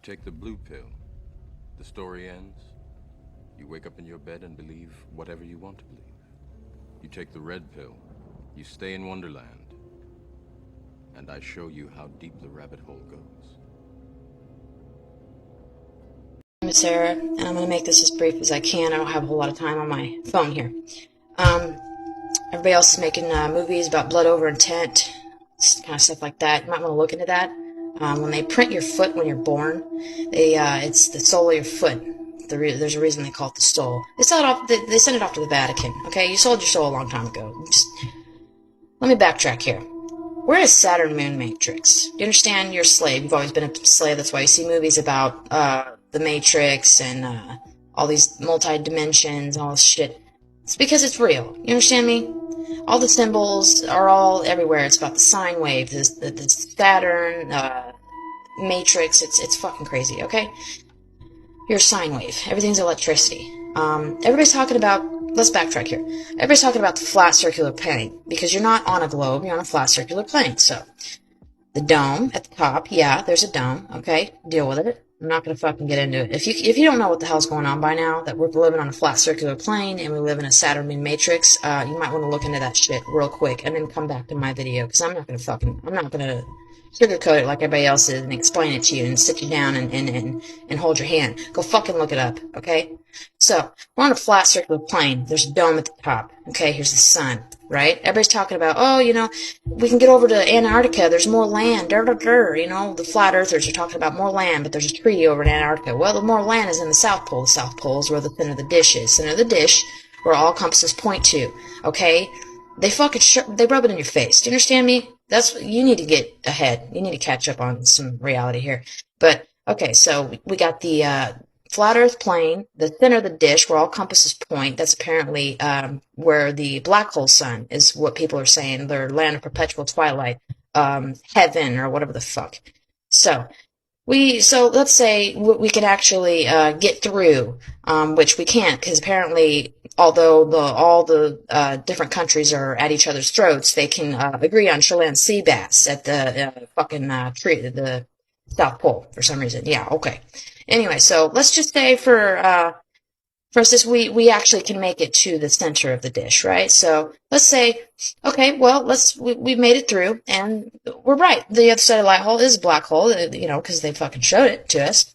take the blue pill. The story ends. You wake up in your bed and believe whatever you want to believe. You take the red pill. You stay in Wonderland. And I show you how deep the rabbit hole goes. My name is Sarah, and I'm going to make this as brief as I can. I don't have a whole lot of time on my phone here. Everybody else is making movies about blood over intent, kind of stuff like that. You might want to look into that. When they print your foot when you're born, it's the sole of your foot. There's a reason they call it the soul. They send it off to the Vatican. Okay, you sold your soul a long time ago. Let me backtrack here. We're in a Saturn moon matrix. You understand? You're a slave. You've always been a slave. That's why you see movies about the Matrix and all these multi-dimensions, all this shit. It's because it's real. You understand me? All the symbols are all everywhere. It's about the sine wave, the Saturn matrix. It's fucking crazy, okay? You're a sine wave. Everything's electricity. Everybody's talking about... Let's backtrack here. Everybody's talking about the flat circular plane, because you're not on a globe, you're on a flat circular plane. So, the dome at the top, yeah, there's a dome, okay? Deal with it. I'm not gonna fucking get into it. If you don't know what the hell's going on by now, that we're living on a flat circular plane and we live in a Saturn moon matrix, you might want to look into that shit real quick and then come back to my video, because I'm not gonna sugarcoat it like everybody else is and explain it to you and sit you down and hold your hand. Go fucking look it up, okay? So, we're on a flat circular plane. There's a dome at the top. Okay, here's the sun, right? Everybody's talking about, oh, we can get over to Antarctica. There's more land. The flat earthers are talking about more land, but there's a treaty over in Antarctica. Well, the more land is in the South Pole. The South Pole is where the center of the dish is. Center of the dish, where all compasses point to, okay? They they rub it in your face. Do you understand me? You need to get ahead. You need to catch up on some reality here. But, okay, so we got the, flat earth plane, the center of the dish where all compasses point. That's apparently where the black hole sun is, what people are saying, their land of perpetual twilight, heaven, or whatever the fuck. So let's say we can actually get through, which we can't, because apparently, although all the different countries are at each other's throats, they can agree on Chelan sea bass at the the South Pole for some reason. Yeah, okay. Anyway, so let's just say for instance, we actually can make it to the center of the dish, right? So let's say, okay, well, we made it through, and we're right. The other side of the light hole is a black hole, because they fucking showed it to us.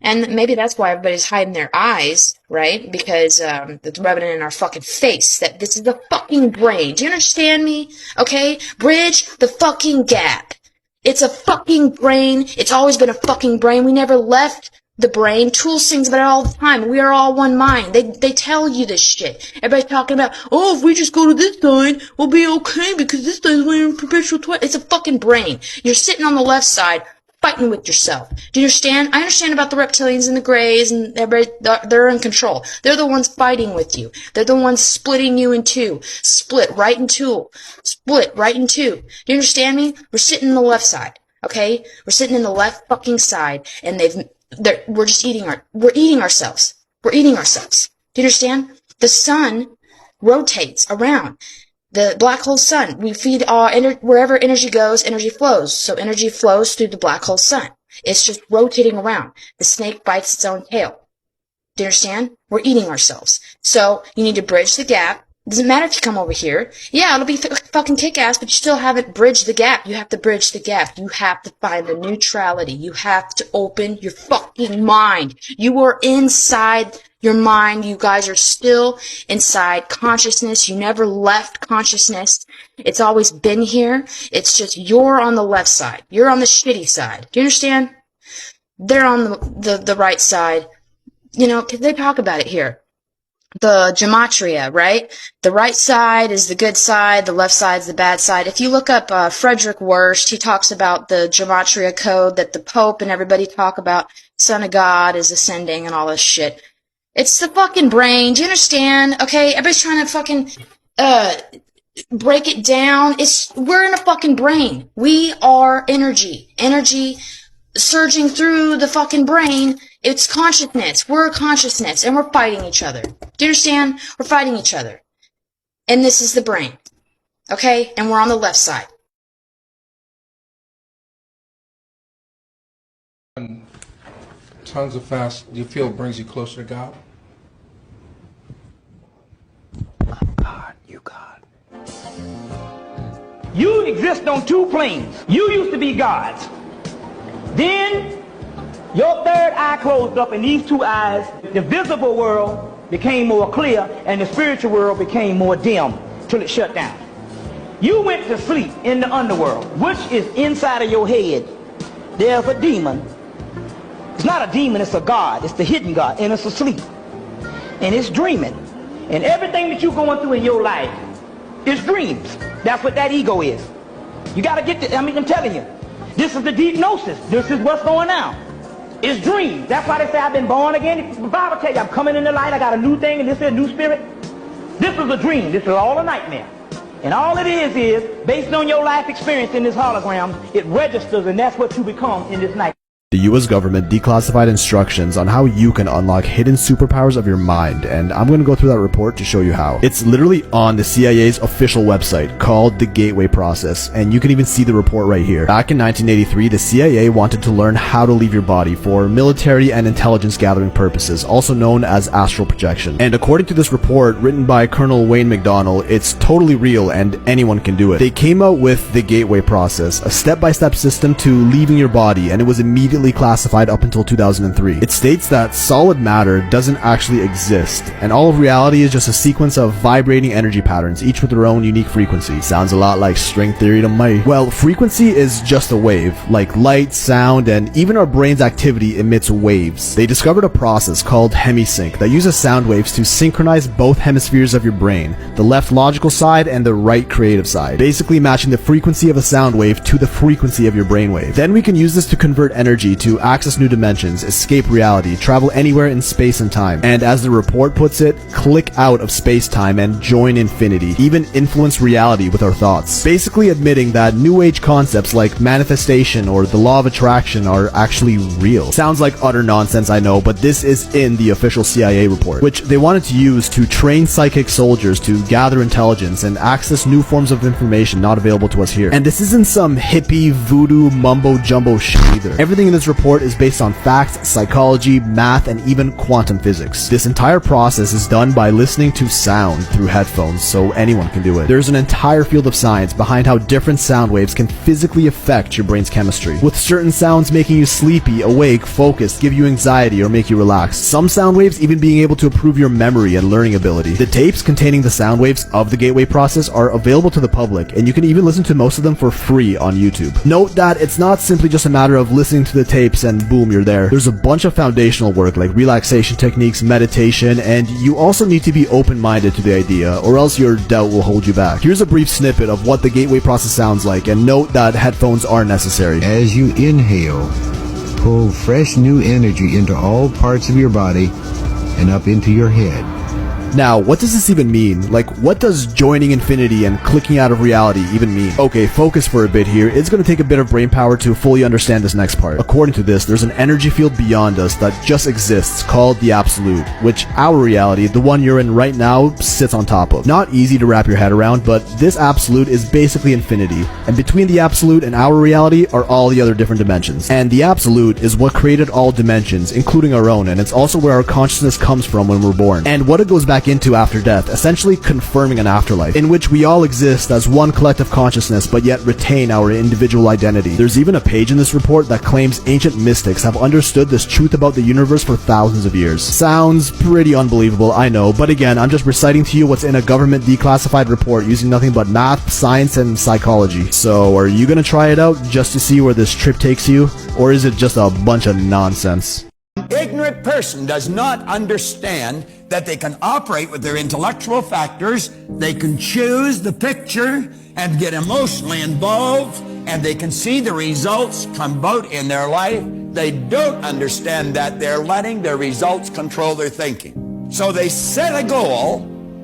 And maybe that's why everybody's hiding their eyes, right? Because it's rubbing it in our fucking face that this is the fucking brain. Do you understand me? Okay? Bridge the fucking gap. It's a fucking brain. It's always been a fucking brain. We never left the brain. Tool sings about it all the time. We are all one mind. They tell you this shit. Everybody's talking about, oh, if we just go to this side, we'll be okay because this side's in perpetual twilight. It's a fucking brain. You're sitting on the left side fighting with yourself. Do you understand? I understand about the reptilians and the greys and everybody. They're in control. They're the ones fighting with you. They're the ones splitting you in two. Split right in two. Split right in two. Do you understand me? We're sitting on the left side. Okay? We're sitting in the left fucking side, and we're just we're eating ourselves. We're eating ourselves. Do you understand? The sun rotates around. The black hole sun. We feed wherever energy goes, energy flows. So energy flows through the black hole sun. It's just rotating around. The snake bites its own tail. Do you understand? We're eating ourselves. So you need to bridge the gap. It doesn't matter if you come over here. Yeah, it'll be fucking kick-ass, but you still haven't bridged the gap. You have to bridge the gap. You have to find the neutrality. You have to open your fucking mind. You are inside your mind. You guys are still inside consciousness. You never left consciousness. It's always been here. It's just you're on the left side. You're on the shitty side. Do you understand? They're on the right side. 'Cause they talk about it here. The gematria, right? The right side is the good side, the left side is the bad side. If you look up Frederick Wurst, he talks about the gematria code that the Pope and everybody talk about. Son of God is ascending and all this shit. It's the fucking brain. Do you understand? Okay, everybody's trying to fucking break it down. We're in a fucking brain. We are energy. Energy surging through the fucking brain. It's consciousness. We're consciousness, and we're fighting each other. Do you understand? We're fighting each other. And this is the brain. Okay? And we're on the left side. tons of fast, do you feel it brings you closer to God? God, you God. You exist on two planes. You used to be God's. Then your third eye closed up, and these two eyes, the visible world became more clear, and the spiritual world became more dim till it shut down. You went to sleep in the underworld, which is inside of your head. There's a demon. It's not a demon, it's a God. It's the hidden God, and it's asleep. And it's dreaming. And everything that you're going through in your life is dreams. That's what that ego is. You got to get this. I mean, I'm telling you, this is the deep gnosis. This is what's going on. It's dreams. That's why they say I've been born again. The Bible tells you I'm coming in the light. I got a new thing, and this is a new spirit. This is a dream. This is all a nightmare. And all it is based on your life experience in this hologram, it registers, and that's what you become in this night. The US government declassified instructions on how you can unlock hidden superpowers of your mind, and I'm going to go through that report to show you how. It's literally on the CIA's official website called the Gateway Process, and you can even see the report right here. Back in 1983, the CIA wanted to learn how to leave your body for military and intelligence gathering purposes, also known as astral projection. And according to this report, written by Colonel Wayne McDonnell, it's totally real and anyone can do it. They came out with the Gateway Process, a step-by-step system to leaving your body, and it was immediately classified up until 2003. It states that solid matter doesn't actually exist, and all of reality is just a sequence of vibrating energy patterns, each with their own unique frequency. Sounds a lot like string theory to me. Well, frequency is just a wave, like light, sound, and even our brain's activity emits waves. They discovered a process called hemisync that uses sound waves to synchronize both hemispheres of your brain, the left logical side and the right creative side, basically matching the frequency of a sound wave to the frequency of your brainwave. Then we can use this to convert energy to access new dimensions, escape reality, travel anywhere in space and time, and as the report puts it, click out of space-time and join infinity, even influence reality with our thoughts. Basically admitting that new age concepts like manifestation or the law of attraction are actually real. Sounds like utter nonsense, I know, but this is in the official CIA report, which they wanted to use to train psychic soldiers to gather intelligence and access new forms of information not available to us here. And this isn't some hippie voodoo mumbo jumbo shit either. Everything in this report is based on facts, psychology, math, and even quantum physics. This entire process is done by listening to sound through headphones, so anyone can do it. There's an entire field of science behind how different sound waves can physically affect your brain's chemistry, with certain sounds making you sleepy, awake, focused, give you anxiety, or make you relax. Some sound waves even being able to improve your memory and learning ability. The tapes containing the sound waves of the Gateway Process are available to the public, and you can even listen to most of them for free on YouTube. Note that it's not simply just a matter of listening to the tapes and boom, you're there. There's a bunch of foundational work like relaxation techniques, meditation, and you also need to be open-minded to the idea, or else your doubt will hold you back. Here's a brief snippet of what the Gateway Process sounds like, and note that headphones are necessary. As you inhale, pull fresh new energy into all parts of your body and up into your head. Now, what does this even mean? Like, what does joining infinity and clicking out of reality even mean? Okay, focus for a bit here. It's going to take a bit of brain power to fully understand this next part. According to this, there's an energy field beyond us that just exists called the Absolute, which our reality, the one you're in right now, sits on top of. Not easy to wrap your head around, but this Absolute is basically infinity, and between the Absolute and our reality are all the other different dimensions. And the Absolute is what created all dimensions, including our own, and it's also where our consciousness comes from when we're born, and what it goes back into after death, essentially confirming an afterlife, in which we all exist as one collective consciousness but yet retain our individual identity. There's even a page in this report that claims ancient mystics have understood this truth about the universe for thousands of years. Sounds pretty unbelievable, I know, but again, I'm just reciting to you what's in a government declassified report using nothing but math, science, and psychology. So, are you gonna try it out just to see where this trip takes you? Or is it just a bunch of nonsense? Ignorant person does not understand that they can operate with their intellectual factors, they can choose the picture and get emotionally involved, and they can see the results come about in their life. They don't understand that they're letting their results control their thinking. So they set a goal,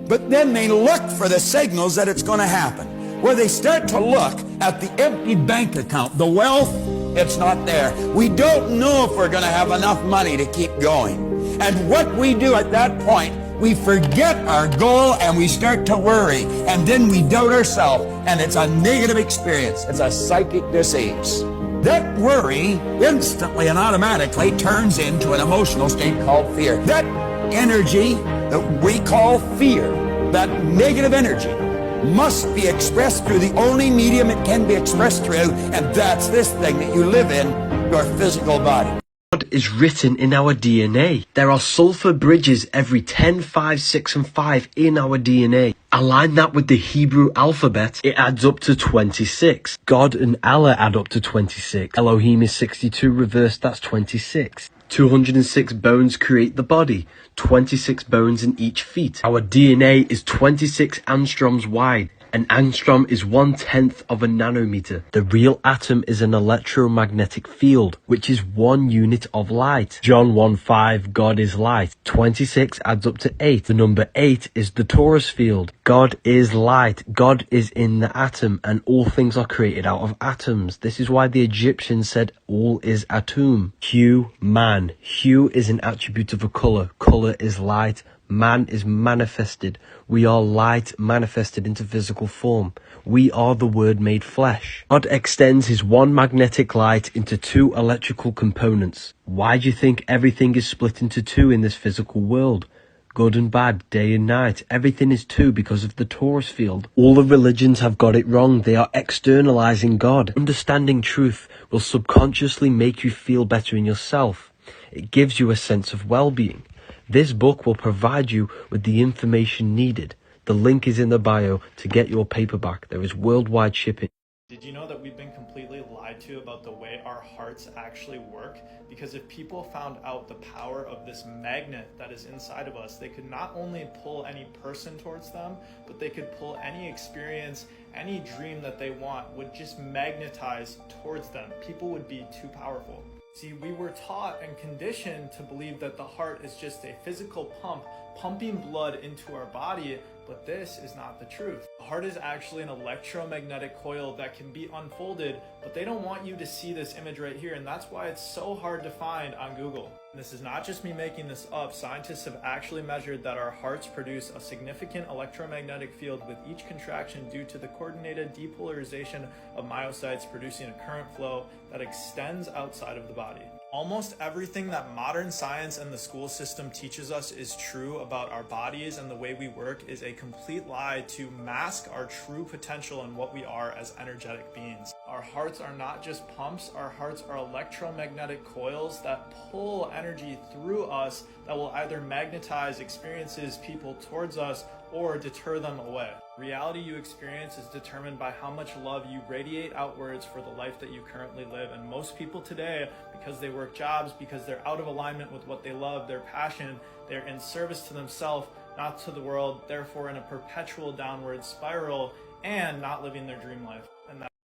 but then they look for the signals that it's going to happen. Where they start to look at the empty bank account, the wealth, it's not there. We don't know if we're going to have enough money to keep going. And what we do at that point, we forget our goal and we start to worry. And then we doubt ourselves, and it's a negative experience. It's a psychic disease. That worry instantly and automatically turns into an emotional state called fear. That energy that we call fear, that negative energy, must be expressed through the only medium it can be expressed through, and that's this thing that you live in, your physical body. God is written in our DNA. There are sulfur bridges every 10, 5, 6, and 5 in our DNA. Align that with the Hebrew alphabet, it adds up to 26. God and Allah add up to 26. Elohim is 62, reversed, that's 26. 206 bones create the body, 26 bones in each feet. Our DNA is 26 angstroms wide. An angstrom is 1/10 of a nanometer. The real atom is an electromagnetic field, which is 1 unit of light. John 1:5, God is light. 26 adds up to 8. The number 8 is the torus field. God is light. God is in the atom, and all things are created out of atoms. This is why the Egyptians said all is atum. Hue, man. Hue is an attribute of a color. Color is light. Man is manifested. We are light manifested into physical form. We are the Word made flesh. God extends his one magnetic light into 2 electrical components. Why do you think everything is split into 2 in this physical world? Good and bad, day and night. Everything is 2 because of the torus field. All the religions have got it wrong. They are externalizing God. Understanding truth will subconsciously make you feel better in yourself. It gives you a sense of well-being. This book will provide you with the information needed. The link is in the bio to get your paperback. There is worldwide shipping. Did you know that we've been completely lied to about the way our hearts actually work? Because if people found out the power of this magnet that is inside of us, they could not only pull any person towards them, but they could pull any experience, any dream that they want would just magnetize towards them. People would be too powerful. See, we were taught and conditioned to believe that the heart is just a physical pump, pumping blood into our body, but this is not the truth. The heart is actually an electromagnetic coil that can be unfolded, but they don't want you to see this image right here, and that's why it's so hard to find on Google. And this is not just me making this up. Scientists have actually measured that our hearts produce a significant electromagnetic field with each contraction due to the coordinated depolarization of myocytes producing a current flow that extends outside of the body. Almost everything that modern science and the school system teaches us is true about our bodies and the way we work is a complete lie to mask our true potential and what we are as energetic beings. Our hearts are not just pumps, our hearts are electromagnetic coils that pull energy through us that will either magnetize experiences, people towards us, or deter them away. Reality you experience is determined by how much love you radiate outwards for the life that you currently live. And most people today, because they work jobs, because they're out of alignment with what they love, their passion, they're in service to themselves, not to the world, therefore in a perpetual downward spiral and not living their dream life.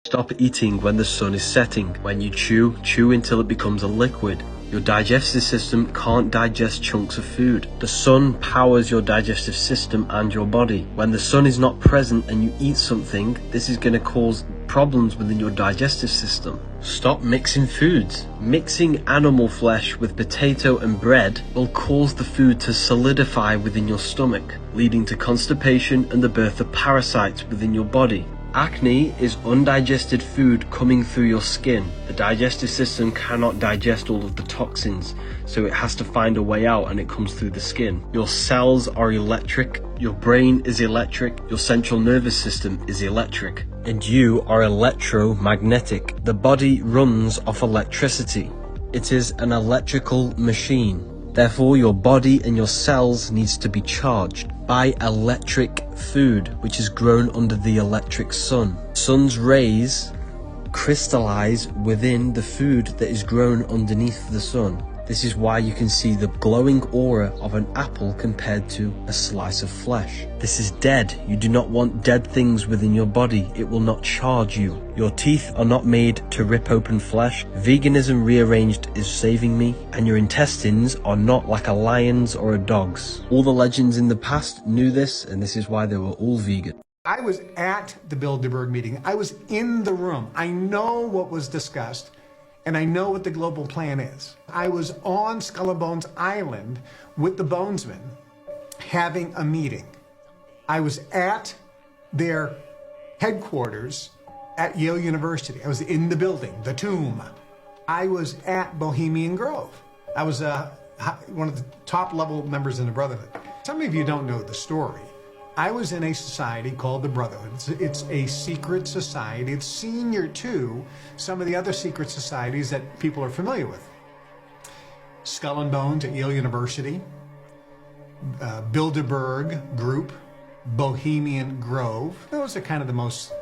Stop eating when the sun is setting. When you chew, chew until it becomes a liquid. Your digestive system can't digest chunks of food. The sun powers your digestive system and your body. When the sun is not present and you eat something, this is going to cause problems within your digestive system. Stop mixing foods. Mixing animal flesh with potato and bread will cause the food to solidify within your stomach, leading to constipation and the birth of parasites within your body. Acne is undigested food coming through your skin. The digestive system cannot digest all of the toxins, so it has to find a way out and it comes through the skin. Your cells are electric, your brain is electric, your central nervous system is electric, and you are electromagnetic. The body runs off electricity. It is an electrical machine. Therefore, your body and your cells needs to be charged by electric food, which is grown under the electric sun. Sun's rays crystallize within the food that is grown underneath the sun. This is why you can see the glowing aura of an apple compared to a slice of flesh. This is dead. You do not want dead things within your body. It will not charge you. Your teeth are not made to rip open flesh. Veganism rearranged is saving me. And your intestines are not like a lion's or a dog's. All the legends in the past knew this, and this is why they were all vegan. I was at the Bilderberg meeting. I was in the room. I know what was discussed. And I know what the global plan is. I was on Skull and Bones Island with the Bonesmen having a meeting. I was at their headquarters at Yale University. I was in the building, the tomb. I was at Bohemian Grove. I was one of the top level members in the Brotherhood. Some of you don't know the story. I was in a society called the Brotherhood. It's a secret society. It's senior to some of the other secret societies that people are familiar with. Skull and Bones at Yale University, Bilderberg Group, Bohemian Grove. Those are kind of the most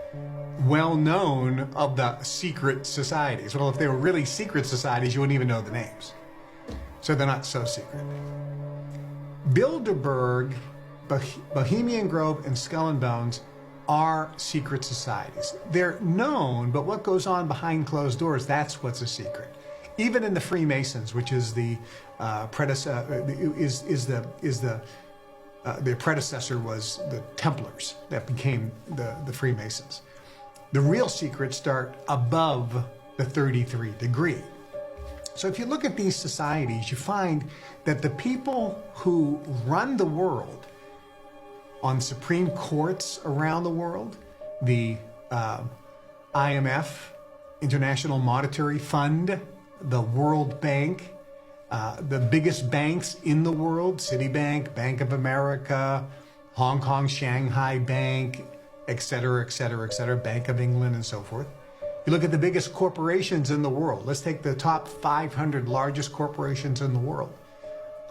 well-known of the secret societies. Well, if they were really secret societies, you wouldn't even know the names. So they're not so secret. Bilderberg, Bohemian Grove, and Skull and Bones are secret societies. They're known, but what goes on behind closed doors, that's what's a secret. Even in the Freemasons, which is the predecessor, their predecessor was the Templars that became the Freemasons. The real secrets start above the 33rd degree. So if you look at these societies, you find that the people who run the world on Supreme Courts around the world, the IMF, International Monetary Fund, the World Bank, the biggest banks in the world, Citibank, Bank of America, Hong Kong, Shanghai Bank, et cetera, et cetera, et cetera, Bank of England, and so forth. You look at the biggest corporations in the world. Let's take the top 500 largest corporations in the world.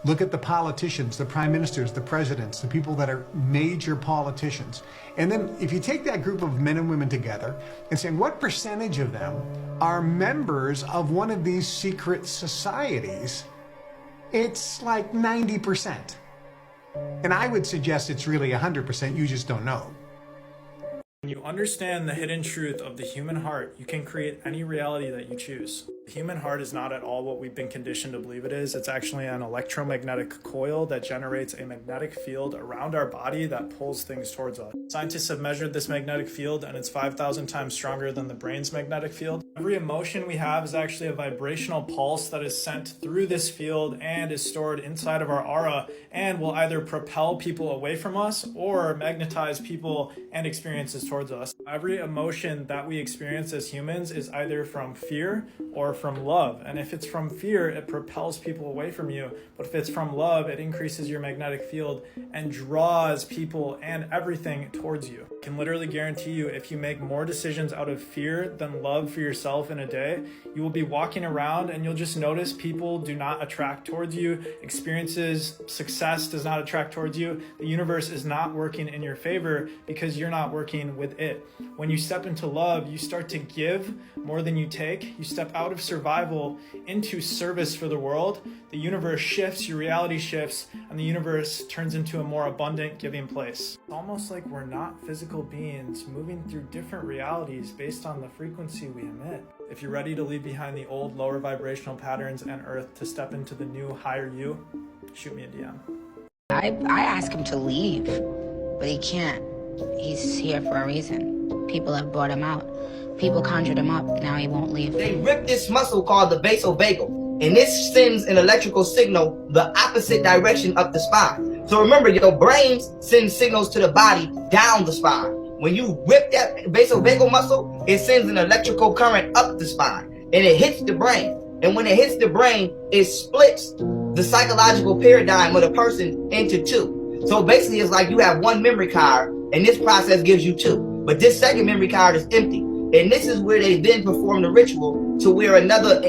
Look at the politicians, the prime ministers, the presidents, the people that are major politicians. And then if you take that group of men and women together and say, what percentage of them are members of one of these secret societies? It's like 90%. And I would suggest it's really 100%. You just don't know. When you understand the hidden truth of the human heart, you can create any reality that you choose. The human heart is not at all what we've been conditioned to believe it is. It's actually an electromagnetic coil that generates a magnetic field around our body that pulls things towards us. Scientists have measured this magnetic field, and it's 5,000 times stronger than the brain's magnetic field. Every emotion we have is actually a vibrational pulse that is sent through this field and is stored inside of our aura, and will either propel people away from us or magnetize people and experiences towards us. Every emotion that we experience as humans is either from fear or from love. And if it's from fear, it propels people away from you. But if it's from love, it increases your magnetic field and draws people and everything towards you. I can literally guarantee you, if you make more decisions out of fear than love for yourself in a day, you will be walking around and you'll just notice people do not attract towards you. Experiences, success does not attract towards you. The universe is not working in your favor because you're not working with it. When you step into love, you start to give more than you take. You step out of survival into service for the world. The universe shifts, your reality shifts, and the universe turns into a more abundant, giving place. It's almost like we're not physical beings moving through different realities based on the frequency we emit. If you're ready to leave behind the old, lower vibrational patterns and earth to step into the new, higher you, shoot me a DM. I ask him to leave, but he can't. He's here for a reason. People have brought him out. People conjured him up. Now he won't leave. They rip this muscle called the vasovagal, and this sends an electrical signal the opposite direction up the spine. So remember, your brain sends signals to the body down the spine. When you rip that vasovagal muscle, it sends an electrical current up the spine, and it hits the brain. And when it hits the brain, it splits the psychological paradigm of the person into two. So basically, it's like you have one memory card, and this process gives you two. But this second memory card is empty. And this is where they then perform the ritual to where another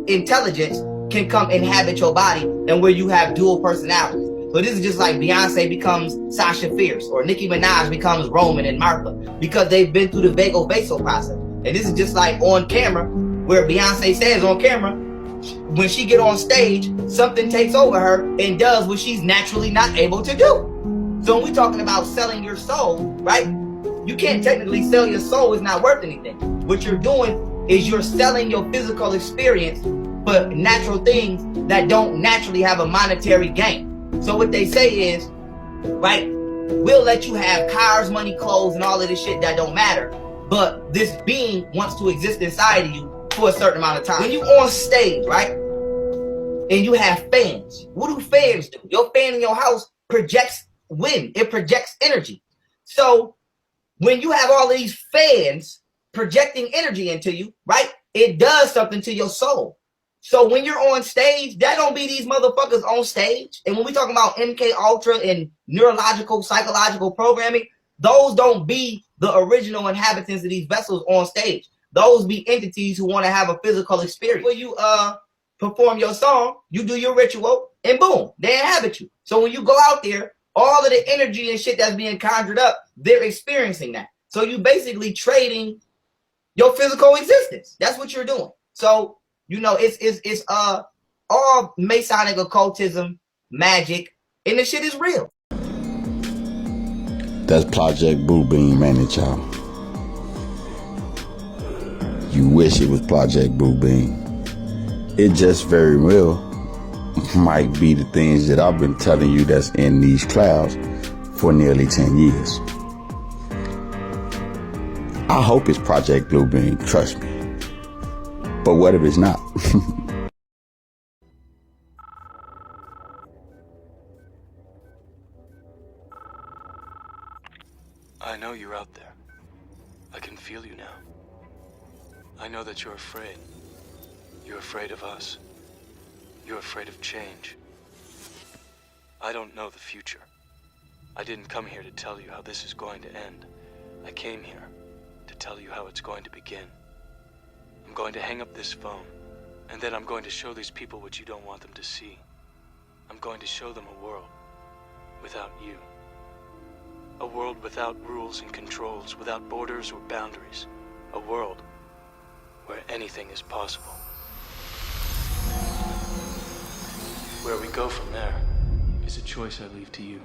intelligence can come inhabit your body, and where you have dual personalities. So this is just like Beyonce becomes Sasha Fierce, or Nicki Minaj becomes Roman and Martha, because they've been through the vagal-vaso process. And this is just like on camera, where Beyonce says on camera, when she get on stage, something takes over her and does what she's naturally not able to do. So when we're talking about selling your soul, right? You can't technically sell your soul. It's not worth anything. What you're doing is you're selling your physical experience for natural things that don't naturally have a monetary gain. So what they say is, right, we'll let you have cars, money, clothes, and all of this shit that don't matter, but this being wants to exist inside of you for a certain amount of time. When you on stage, right, and you have fans, what do fans do? Your fan in your house projects wind. It projects energy. So when you have all of these fans projecting energy into you, right? It does something to your soul. So when you're on stage, that don't be these motherfuckers on stage. And when we talk about MK Ultra and neurological, psychological programming, those don't be the original inhabitants of these vessels on stage. Those be entities who want to have a physical experience. When you perform your song, you do your ritual, and boom, they inhabit you. So when you go out there, all of the energy and shit that's being conjured up, they're experiencing that. So you basically trading your physical existence. That's what you're doing. So, you know, it's all Masonic occultism, magic, and the shit is real. That's Project Blue Beam, ain't it, y'all? You wish it was Project Blue Beam. It just very well might be the things that I've been telling you that's in these clouds for nearly 10 years. I hope it's Project Blue Beam, trust me. But what if it's not? I know you're out there. I can feel you now. I know that you're afraid. You're afraid of us. You're afraid of change. I don't know the future. I didn't come here to tell you how this is going to end. I came here to tell you how it's going to begin. I'm going to hang up this phone, and then I'm going to show these people what you don't want them to see. I'm going to show them a world without you. A world without rules and controls, without borders or boundaries. A world where anything is possible. Where we go from there is a choice I leave to you.